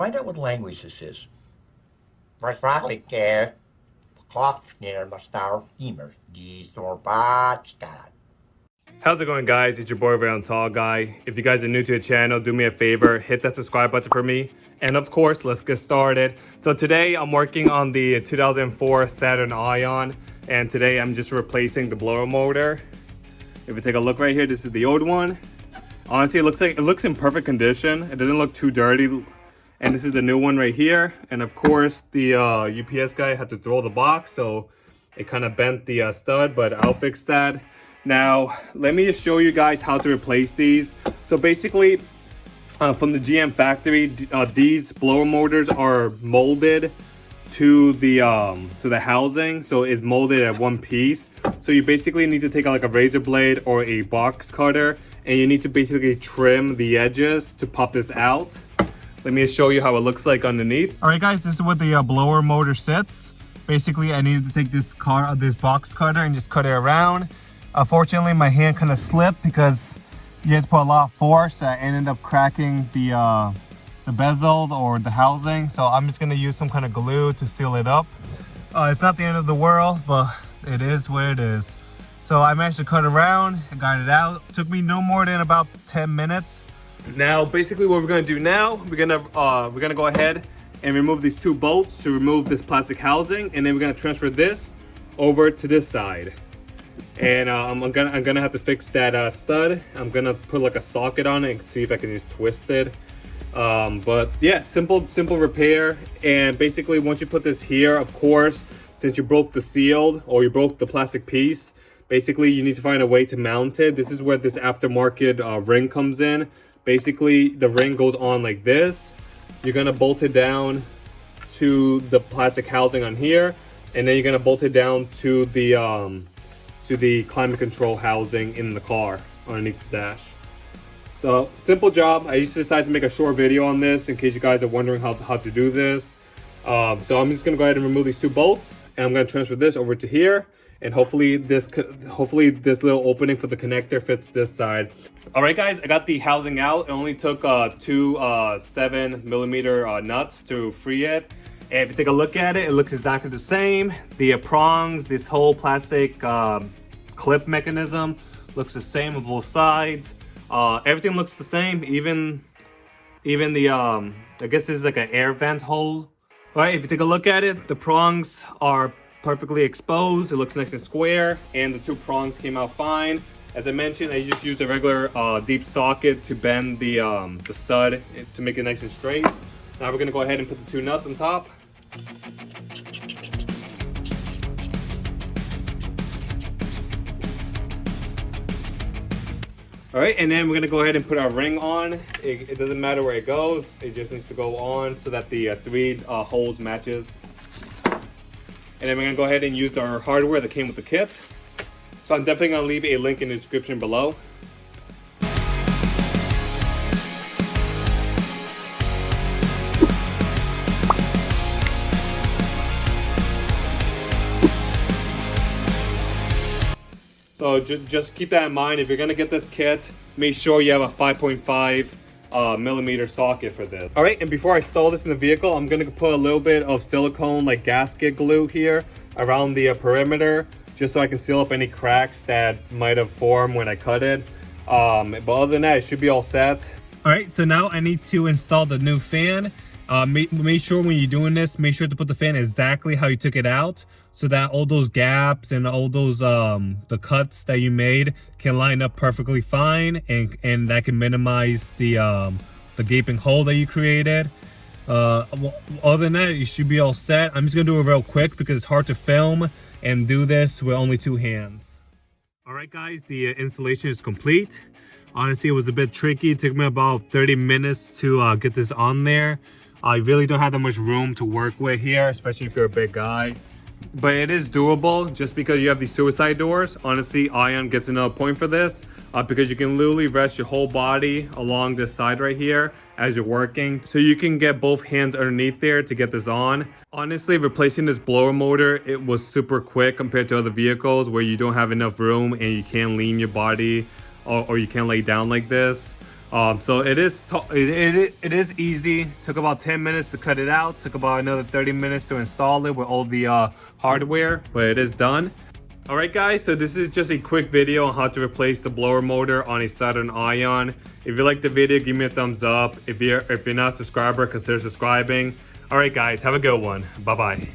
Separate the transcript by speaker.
Speaker 1: Find out what language this is.
Speaker 2: How's it going, guys? It's your boy Random Tall Guy. If you guys are new to the channel, do me a favor, hit that subscribe button for me. And of course, let's get started. So today I'm working on the 2004 Saturn Ion, and today I'm just replacing the blower motor. If you take a look right here, this is the old one. Honestly, it looks in perfect condition. It doesn't look too dirty. And this is the new one right here. And of course, the UPS guy had to throw the box, so it kind of bent the stud, but I'll fix that. Now, let me just show you guys how to replace these. So basically, from the GM factory, these blower motors are molded to the housing, so it's molded at one piece. So you basically need to take like a razor blade or a box cutter, and you need to basically trim the edges to pop this out. Let me just show you how it looks like underneath. All right, guys, this is what the blower motor sits. Basically, I needed to take this box cutter and just cut it around. Unfortunately, my hand kind of slipped because you had to put a lot of force. I ended up cracking the bezel or the housing. So I'm just gonna use some kind of glue to seal it up. It's not the end of the world, but it is what it is. So I managed to cut around, I got it out. It took me no more than about 10 minutes. Now, basically what we're gonna do now, we're gonna go ahead and remove these two bolts to remove this plastic housing, and then we're gonna transfer this over to this side. And I'm gonna have to fix that stud. I'm gonna put like a socket on it and see if I can just twist it. But yeah, simple repair. And basically, once you put this here, of course, since you broke the seal or you broke the plastic piece, basically you need to find a way to mount it. This is where this aftermarket ring comes in. Basically, the ring goes on like this. You're gonna bolt it down to the plastic housing on here, and then you're gonna bolt it down to the climate control housing in the car underneath the dash. So simple job. I just decided to make a short video on this in case you guys are wondering how to do this. So I'm just gonna go ahead and remove these two bolts, and I'm gonna transfer this over to here. And hopefully this little opening for the connector fits this side. All right, guys, I got the housing out. It only took two 7mm nuts to free it. And if you take a look at it, it looks exactly the same. The prongs, this whole plastic clip mechanism looks the same on both sides. Everything looks the same, even the I guess this is like an air vent hole. All right, if you take a look at it, the prongs are perfectly exposed. It looks nice and square, and the two prongs came out fine. As I mentioned, I just used a regular deep socket to bend the stud to make it nice and straight. Now we're gonna go ahead and put the two nuts on top. All right, and then we're gonna go ahead and put our ring on. It doesn't matter where it goes. It just needs to go on so that the three holes matches. And then we're gonna go ahead and use our hardware that came with the kit. So I'm definitely gonna leave a link in the description below. So just keep that in mind. If you're gonna get this kit, make sure you have a 5.5 millimeter socket for this. All right, and before I install this in the vehicle, I'm gonna put a little bit of silicone like gasket glue here around the perimeter, just so I can seal up any cracks that might have formed when I cut it. But other than that, it should be all set. All right, so now I need to install the new fan. Make sure when you're doing this, make sure to put the fan exactly how you took it out, so that all those gaps and all those the cuts that you made can line up perfectly fine, and that can minimize the gaping hole that you created. Other than that, you should be all set. I'm just gonna do it real quick because it's hard to film and do this with only two hands. All right, guys, the installation is complete. Honestly, it was a bit tricky. It took me about 30 minutes to get this on there. I really don't have that much room to work with here, especially if you're a big guy. But it is doable just because you have these suicide doors. Honestly, Ion gets another point for this because you can literally rest your whole body along this side right here as you're working. So you can get both hands underneath there to get this on. Honestly, replacing this blower motor, it was super quick compared to other vehicles where you don't have enough room and you can't lean your body or you can't lay down like this. So it is easy. Took about 10 minutes to cut it out. Took about another 30 minutes to install it with all the hardware, but it is done. Alright guys, so this is just a quick video on how to replace the blower motor on a Saturn Ion. If you like the video, give me a thumbs up. If you're not a subscriber, consider subscribing. Alright guys, have a good one. Bye bye.